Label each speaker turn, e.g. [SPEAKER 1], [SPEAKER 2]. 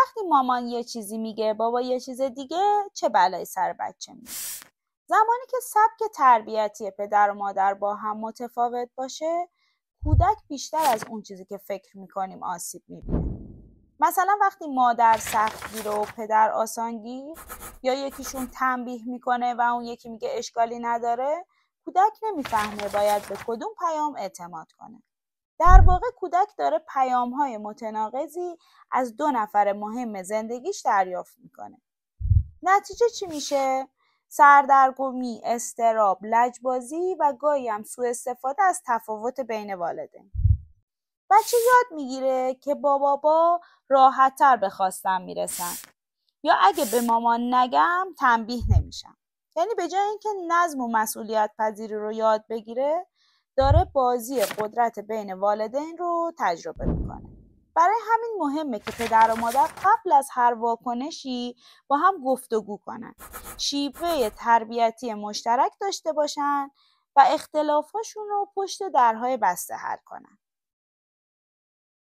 [SPEAKER 1] وقتی مامان یه چیزی میگه بابا یه چیز دیگه، چه بلایی سر بچه میاد. زمانی که سبک تربیتی پدر و مادر با هم متفاوت باشه، کودک بیشتر از اون چیزی که فکر میکنیم آسیب میبینه. مثلا وقتی مادر سختگیره و پدر آسانگیر، یا یکیشون تنبیه میکنه و اون یکی میگه اشکالی نداره، کودک نمیفهمه باید به کدوم پیام اعتماد کنه. در واقع کودک داره پیام‌های متناقضی از دو نفر مهم زندگیش دریافت میکنه. نتیجه چی میشه؟ سردرگمی، اضطراب، لجبازی و گاهی هم سوء استفاده از تفاوت بین والدین. بچه یاد میگیره که با بابا راحت‌تر به خواستم میرسن، یا اگه به مامان نگم تنبیه نمیشم. یعنی به جای اینکه نظم و مسئولیت پذیری رو یاد بگیره، داره بازی قدرت بین والدین رو تجربه میکنه. برای همین مهمه که پدر و مادر قبل از هر واکنشی با هم گفتگو کنن، شیوه تربیتی مشترک داشته باشن و اختلافاشون رو پشت درهای بسته حل کنن.